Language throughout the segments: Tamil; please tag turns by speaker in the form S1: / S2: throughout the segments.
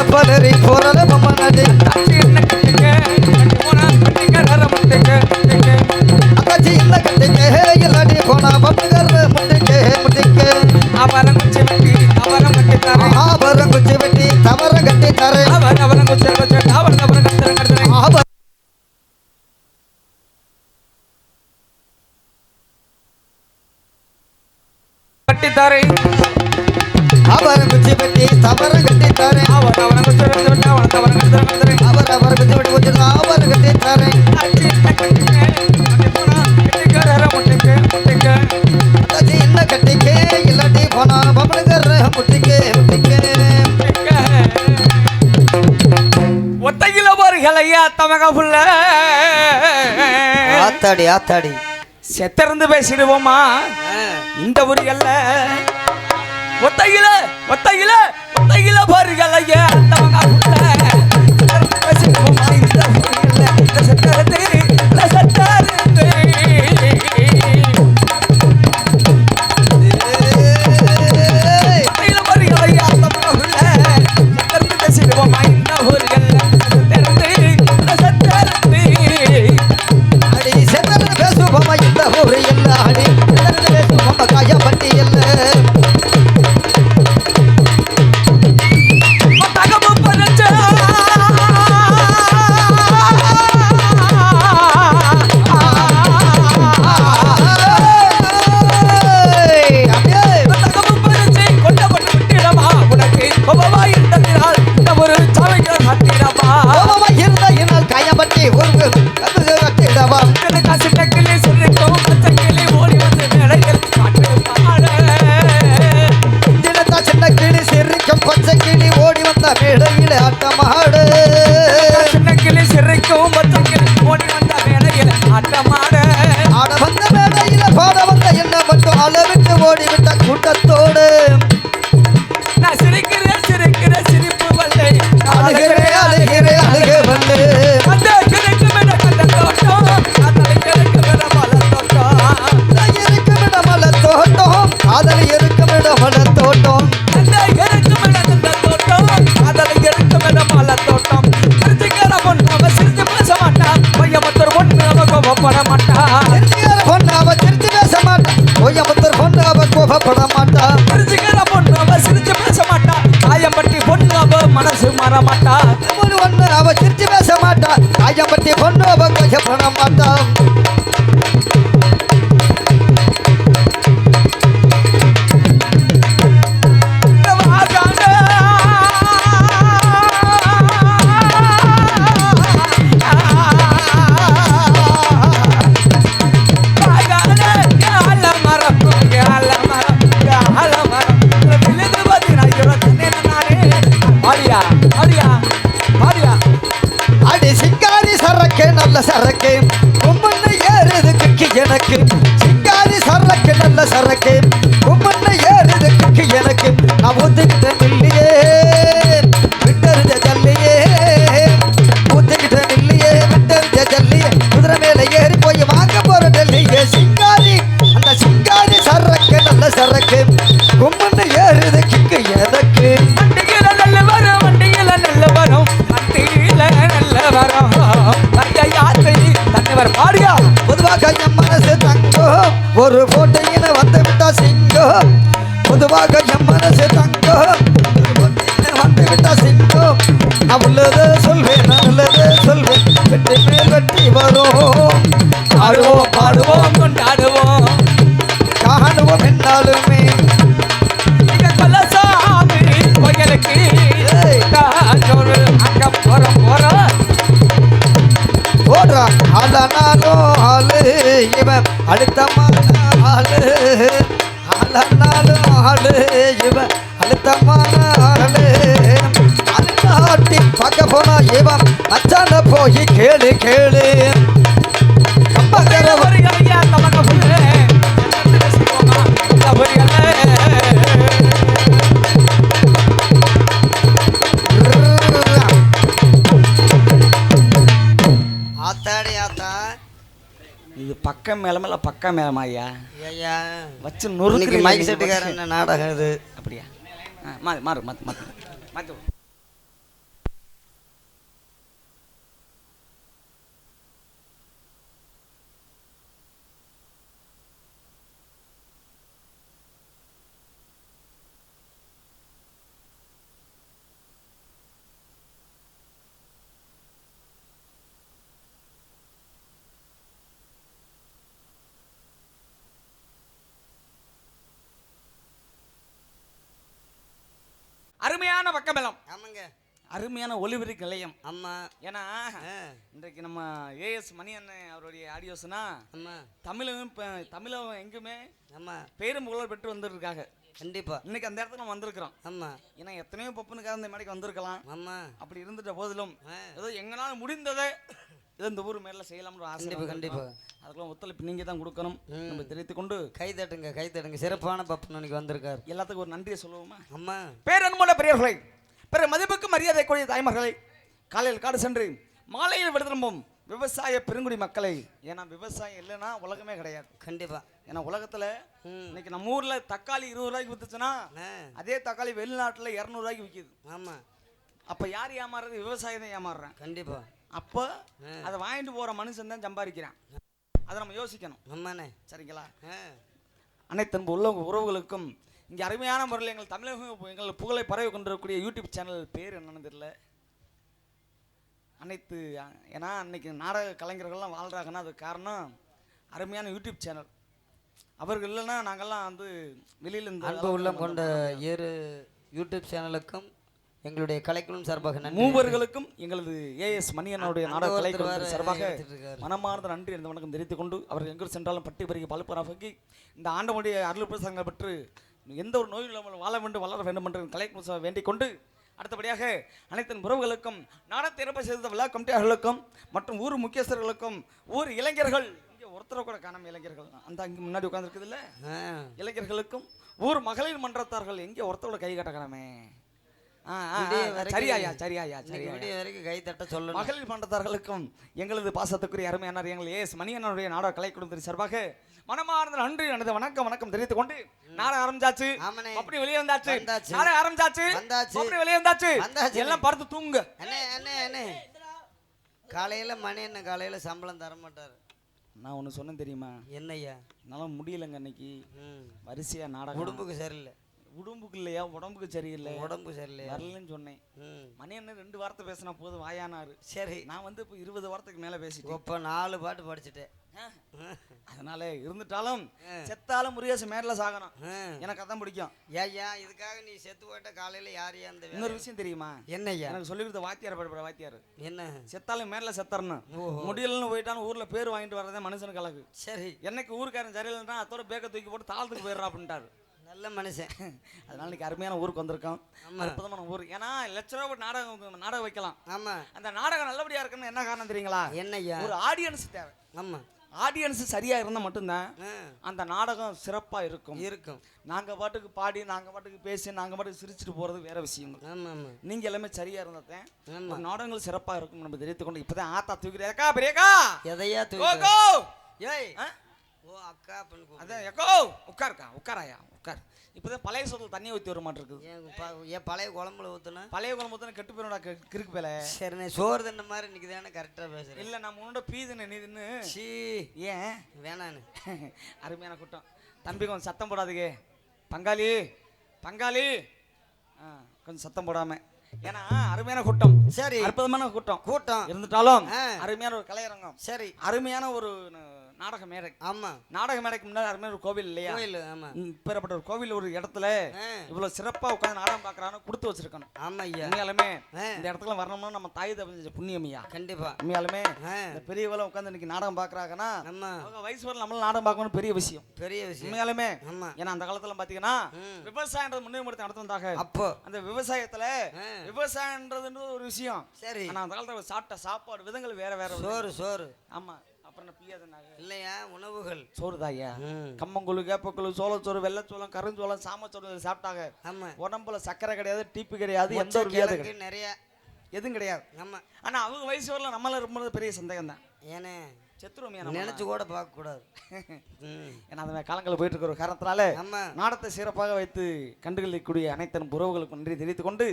S1: பலரி போறல மம்மனடி
S2: அச்சி என்ன கட்டிக்க போனா கட்டிக்க ரர முட்டிக்க
S1: அச்சி என்ன கட்டிக்க இல்லடி போனா பம்பகர் முட்டிக்க
S2: அவரம் குச்சி வெட்டி அவரம் கட்டி தரே
S1: அவரம் குச்சி வெட்டி தவரம் கட்டி தரே
S2: அவரம் குச்சி அவரம் கட்டி கட்டித்தாரே
S1: அவர் குச்சி வெட்டி தவறம் கட்டித்தாரே
S2: அவர் குச்சி வெட்டி அவர் தவறம் கட்டித்தாரே
S1: அவர் குச்சி வெட்டி குச்சி அவர் கட்டித்தாரே
S2: அச்சி கட்டிக்கரர முட்டிக்க
S1: அச்சி என்ன கட்டிக்க இல்லடி போனா பம்பகர் முட்டிக்க
S2: ஒத்தையில போறீங்களையா தமக புள்ள
S1: ஆத்தாடி ஆத்தாடி
S2: செத்திருந்து பேசிடுவோமா இந்த ஊர்கள்ல ஒத்தையில போறீங்களையா தமக புள்ள செத்திருந்து பேசிடுவோமா இந்த ஊர்கள்ல செத்திருந்து மனசு மாற மாட்டா
S1: ஒண்ணு அவ சிரிச்சு பேச மாட்டா காயம்பட்டி பொண்ணு அவ கொஞ்சப்பட மாட்டா நல்ல சரக்கு கும்மண்ண ஏறுது கிக்கு எனக்கு சிங்காரி சரக்கு நல்ல சரக்கு கும்மண்ண ஏறுது கிக்கு எனக்கு நான் ஒத்துக்கிட்டேன் இல்லையே விட்டறிஞ்ச ஜல்லியே ஒத்துக்கிட்டேன் இல்லையே விட்டறிஞ்ச ஜல்லியே குதிரை மேல ஏறி போய் வாங்க போற டெல்லியே சிங்காரி அந்த சிங்காரி சரக்கு நல்ல சரக்கு கும்மண்ண ஏறுது கிக்கு எனக்கு
S2: வண்டியில நல்ல வரும் வண்டியில நல்ல வரும் வண்டியில நல்ல வரும் பாடியா
S1: பொதுவாக என் மனசு தங்கம் ஒரு போட்டையின வந்து விட்டா சிங்கம் பொதுவாக என் மனசு தங்கம் வந்து விட்டா சிங்கம் நான் உள்ளது சொல்வேன் நல்லது சொல்வேன் வெற்றி மேல் வெற்றி வரும்
S2: ஆடுவோம் பாடுவோம் கொண்டாடுவோம்
S1: காணுவோம் என்னாலுமே
S2: கொல்லசாமி கோயிலுக்கு அங்க போறோம்
S1: போடுறா ஆளானாலும் ஆளு இவன் அழுத்தமான ஆளு ஆளானாலும் ஆளு இவன் அழுத்தமான ஆளு அழுத்தாட்டி பார்க்க போனா இவன் அச்சான போய் கேளு கேளு
S2: இது பக்கம் மேலமல்ல பக்கம் மேலமா ஐயா
S1: ஐயா
S2: வச்சு நொறுக்கு
S1: மைக் செட்டுக்காரன் நாடகம் இது
S2: அப்படியா மாறு மாறு மாத்து மாத்து மாத்து அருமையான பக்கமெல்லாம்
S3: ஆமாங்க.
S2: அருமையான ஒலிபெருக்க நிலையம்.
S3: ஆமா.
S2: ஏன்னா இன்றைக்கு நம்ம ஏஎஸ் மணி அண்ணன் அவருடைய ஆடியோஸ்னா
S3: ஆமா.
S2: தமிழகம் எங்குமே
S3: ஆமா.
S2: பேரும் புகழ் பெற்று வந்துருக்காங்க.
S3: கண்டிப்பா.
S2: இன்னைக்கு அந்த இடத்துக்கு நம்ம வந்திருக்கிறோம்.
S3: ஆமா.
S2: ஏன்னா எத்தனையோ பப்புனுக்காக இந்த மேடைக்கு வந்திருக்கலாம்.
S3: ஆமா.
S2: அப்படி இருந்துட்ட போதிலும் ஏதோ எங்களால முடிந்ததை இந்த ஊர் மேல செய்யலாம்னு ஆசை.
S3: கண்டிப்பா.
S2: அதுக்கெல்லாம் ஒத்துழைப்பு நீங்க தான் கொடுக்கணும். நம்ம தெரிவித்துக் கொண்டு
S3: கை தட்டுங்க. சிறப்பான பப்பு இன்னைக்கு வந்திருக்காரு.
S2: எல்லாத்துக்கும் ஒரு நன்றியை சொல்லுவோமா?
S3: அம்மா.
S2: பேரன்புள்ள பெரியவர்களை, பிற மதிப்புக்கு மரியாதை கூடிய தாய்மார்களை, காலையில் காடு சென்று மாலையில் விடுதிரும்பும் விவசாய பெருங்குடி மக்களை. ஏன்னா விவசாயம் இல்லைன்னா உலகமே கிடையாது.
S3: கண்டிப்பா.
S2: ஏன்னா உலகத்துல இன்னைக்கு நம்ம ஊர்ல தக்காளி 20 ரூபாய்க்கு வித்துச்சுன்னா அதே தக்காளி வெளிநாட்டுல 200 ரூபாய்க்கு விற்கிது.
S3: ஆமா.
S2: அப்ப யார் ஏமாறுறது? விவசாயம் தான் ஏமாறுறேன்.
S3: கண்டிப்பா.
S2: அப்போ அதை வாங்கிட்டு போற மனுஷன் தான் சம்பாதிக்கிறான். அதை நம்ம யோசிக்கணும்.
S3: ஆமாண்ணே.
S2: சரிங்களா? அனைத்து அன்பு உள்ள உறவுகளுக்கும் இங்கே அருமையான முறையில் எங்கள் தமிழகம் எங்கள் புகழை பரவி கொண்டிருக்கக்கூடிய யூடியூப் சேனல் பேர் என்னன்னு தெரியல. அனைத்து ஏன்னா அன்னைக்கு நாடக கலைஞர்கள்லாம் வாழ்றாங்கன்னா அதுக்கு காரணம் அருமையான யூடியூப் சேனல். அவர்கள் இல்லைன்னா நாங்கள்லாம் வந்து வெளியில் இருந்து
S3: அன்பு உள்ளம் கொண்ட ஏறு யூடியூப் சேனலுக்கும் எங்களுடைய கலைக்குழும் சார்பாக
S2: மூவர்களுக்கும் எங்களது ஏஎஸ் மணியனுடைய நாடக கலைக்குழு சார்பாக மனமார்ந்த நன்றி இந்த வணக்கம் தெரிவித்துக் கொண்டு அவர்கள் எங்கு சென்றாலும் பட்டி பறிக்க பழுப்பராகி இந்த ஆண்டவனுடைய அருள் பிரசங்கள் பெற்று எந்த ஒரு நோயும் இல்லாமல் வாழ வேண்டும் வளர வேண்டும் என்று கலைக்குழு வேண்டிக் கொண்டு அடுத்தபடியாக அனைத்து உறவுகளுக்கும் நாடகத்தை ஏற்பாடு செய்த விழா கமிட்டியாளர்களுக்கும் மற்றும் ஊர் முக்கியஸ்தர்களுக்கும் ஊர் இளைஞர்கள் இங்கே ஒருத்தரை கூட காணாம இளைஞர்கள் அந்த அங்கே முன்னாடி உட்கார்ந்துருக்குது இல்லை இளைஞர்களுக்கும் ஊர் மகளிர் மன்றத்தார்கள் எங்கே ஒருத்தரோட கை கட்டக்காரமே
S3: கை தட்ட சொல்ல
S2: மகளிர் மன்றத்தார்களுக்கும் எங்களது பாசத்துக்குரிய அருமையான எங்கள் ஏஎஸ் மணியனுடைய நாடக கலை குழுமத்தின் சார்பாக மனமார்ந்த நன்றி எனது வணக்கம் தெரிவித்துக் கொண்டு நாடகம் ஆரம்பிச்சாச்சு. அப்படி வெளியே வந்தாச்சு. நாடகம் ஆரம்பிச்சாச்சு. அப்படி வெளியே வந்தாச்சு. எல்லாம் படுத்து தூங்க.
S3: காலையில மணி என்ன காலையில சம்பளம் தர மாட்டாரு.
S2: நான் ஒண்ணு சொன்னேன் தெரியுமா?
S3: என்னய்யா?
S2: என்னால முடியலங்க அன்னைக்கு வரிசையா நாடகம்.
S3: உடம்புக்கு சரியில்லை.
S2: உடம்புக்கு இல்லையா? உடம்புக்கு சரியில்லை.
S3: உடம்பு சரியில்லை
S2: வரலன்னு சொன்னேன். மணி என்ன 2 வார்த்தை பேசினா போதும் வாயானாரு.
S3: சரி.
S2: நான் வந்து இப்போ 20 வாரத்துக்கு மேல பேசிட்டேன்.
S3: இப்போ 4 பாட்டு படிச்சுட்டேன்.
S2: அதனால இருந்துட்டாலும் செத்தாலும் முருகேச மேல சாகணும். எனக்கு அதான் பிடிக்கும்.
S3: ஐயா இதுக்காக நீ செத்து போயிட்ட காலையில யாரையா அந்த
S2: இன்னொரு விஷயம் தெரியுமா?
S3: என்னய்யா?
S2: எனக்கு சொல்லி கொடுத்த வாத்தியார் படிப்பட வாத்தியார்
S3: என்ன
S2: செத்தாலும் மேல செத்தரணும் முடியலன்னு போயிட்டாலும் ஊர்ல பேர் வாங்கிட்டு வர்றதே மனுஷனுக்கு அழகு.
S3: சரி.
S2: என்னைக்கு ஊருக்காரன் சரியில்லைன்னா அதோட பேக்க தூக்கி போட்டு தாளத்துக்கு போயிடுறா அப்படின்ட்டாரு.
S3: நல்ல மனுஷன்.
S2: அதனால இன்னைக்கு அருமையான ஊருக்கு வந்திருக்கோம். அற்புதமான ஊர். ஏன்னா லட்சம் நாடகம் வைக்கலாம்.
S3: ஆமா. அந்த
S2: நாடகம் நல்லபடியா இருக்குன்னு என்ன காரணம் தெரியுங்களா?
S3: என்னய்யா?
S2: ஒரு ஆடியன்ஸ் தேவை.
S3: ஆமா.
S2: ஆடியன்ஸ் சரியா இருந்தா மட்டும்தான் அந்த நாடகம் சிறப்பா இருக்கும். நாங்க பாட்டுக்கு பாடி நாங்க பாட்டுக்கு பேசி நாங்க பாட்டுக்கு சிரிச்சுட்டு போறது வேற விஷயம். நீங்க எல்லாமே சரியா இருந்தாதான் நாடகங்கள் சிறப்பா இருக்கும். நம்ம தெரிவித்துக் கொண்டு இப்பதான் ஆத்தா தூக்கிறேக்கா பெரியக்கா எதையா தூக்கோ ஏய் ஓ அக்கா அதான் எக்கோ உட்காருக்கா உட்காராயா உட்கார். இப்பதான் பழைய சோத்துல தண்ணி ஊற்றி வர மாட்டிருக்குது.
S3: ஏன் பழைய குழம்புல ஊத்துனா?
S2: பழைய குழம்பு ஊத்துனா கெட்டு போயிடா கிறுக்கு பேல.
S3: சரி சோறு தண்ண மாதிரி இன்னைக்கு தானே கரெக்டா பேசுறேன்.
S2: இல்ல நான் முன்னோட பீதுன்னு நீ தின்னு சி ஏன் வேணான்னு. அருமையான கூட்டம். தம்பி கொஞ்சம் சத்தம் போடாதுங்க பங்காளி பங்காளி கொஞ்சம் சத்தம் போடாம. ஏன்னா அருமையான கூட்டம். சரி. அற்புதமான கூட்டம் இருந்துட்டாலும் அருமையான ஒரு கலையரங்கம். சரி. அருமையான ஒரு நாடக மேடை. ஆமா. நாடக மேடைக்கு முன்னாடி அருமையான ஒரு கோவில் இல்லையா? கோவில். ஆமா. இப்பேற்பட்ட ஒரு கோவில் ஒரு இடத்துல இவ்வளவு சிறப்பா உட்காந்து நாடகம் பாக்குறான்னு கொடுத்து வச்சிருக்கணும். ஆமா ஐயா. உண்மையாலுமே இந்த இடத்துல வரணும்னா நம்ம தாய் தப்ப புண்ணியம் ஐயா. கண்டிப்பா. உண்மையாலுமே இந்த பெரியவள உட்காந்து இன்னைக்கு நாடகம் பாக்குறாங்கன்னா அவங்க வயசு வரல நம்மள நாடகம் பார்க்கணும் பெரிய விஷயம். உண்மையாலுமே. ஏன்னா அந்த காலத்துல பாத்தீங்கன்னா விவசாயன்றது முன்னேற்றம் நடத்தி வந்தாங்க. அப்போ அந்த விவசாயத்துல விவசாயன்றது ஒரு விஷயம். சரி. ஆனா அந்த காலத்துல சாப்பிட்ட சாப்பாடு விதங்கள் வேற வேற. சோறு. ஆமா. இல்லையா உணவுகள் சோறுதாயா கம்மங்குழு கேப்பக்குழு சோளச்சோறு வெள்ளச்சோளம் கருஞ்சோளம் சாமச்சோறு சாப்பிட்டாங்க. உடம்புல சக்கரை கிடையாது டீப்பு கிடையாது எந்த ஒரு வியாதி நிறைய எதுவும் கிடையாது. ஆமா. ஆனா அவங்க வயசு வரல நம்மள ரொம்ப பெரிய சந்தேகம் தான். ஏனே செத்துருவோம் நினைச்சு கூட பார்க்க கூடாது. ஏன்னா அந்த காலங்களில் போயிட்டு இருக்கிற காரணத்தினால நாடத்தை சிறப்பாக வைத்து கண்டுகளிக்கக்கூடிய அனைத்து உறவுகளுக்கு நன்றி தெரிவித்துக் கொண்டு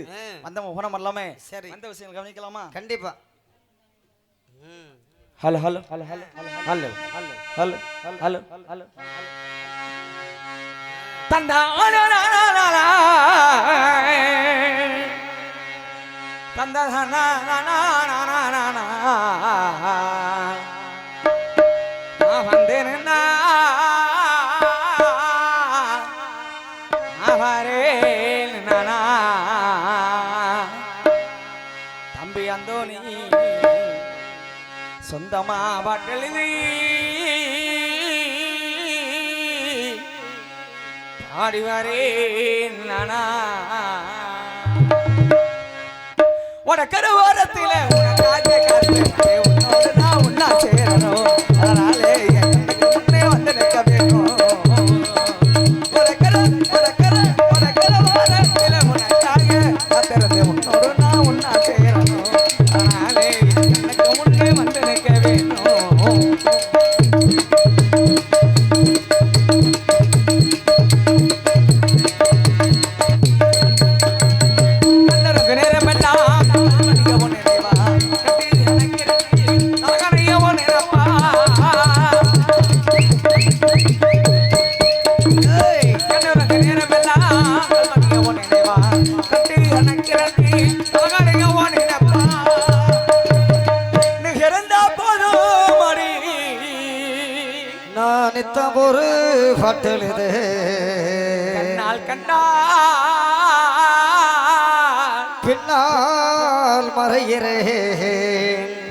S2: வந்த முகனம் எல்லாமே சரி அந்த விஷயங்கள் கவனிக்கலாமா? கண்டிப்பா. Hello hello hello hello hello hello hello hello hello தந்தா தந்தா வந்தேன் நானா தம்பி அந்தோணி சொந்தமா பாட்டெழுதி பாடி வரேன் நானா உனக்கர ஓரத்தில் உனக்காக காத்து உன்னோடு நான் உன்னா சேரணும் அதனாலே என் கண்ணுக்கு முன்னே வந்து நிற்க வேணும் உனக்கர ஓரத்தில் உனக்காக காத்திருந்து உன்னோடு நான் உன்னா சேரணும் அதனாலே என் கண்ணுக்கு முன்னே வந்து நிற்க வேணும்
S1: நான் நித்தம் ஒரு பாட்டெழுது
S2: கண்ணால் கண்டா
S1: பின்னால் மறைகிறேன்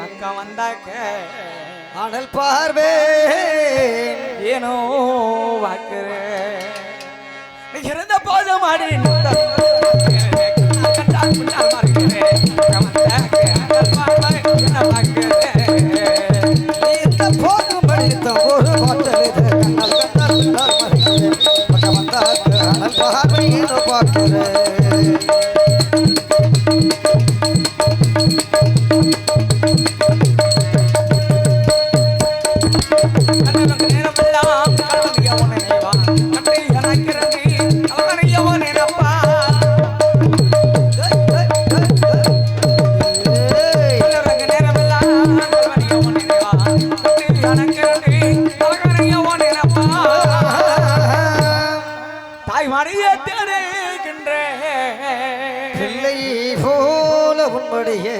S2: பக்கம் வந்தாக்க
S1: அனல் பார்வே
S2: ஏனோ வாக்குறேன் நீ இருந்த போதும் அடி
S1: இந்த போதும் படித்தம் ஒரு பாட்டெழுது கண்ணால் கண்டால் பின்னால் மறைகிறேன் பக்கம் வந்தாக்க அனல் பார்வை ஏனோ பார்க்கிறேன் பிள்ளை போல உன்மடியே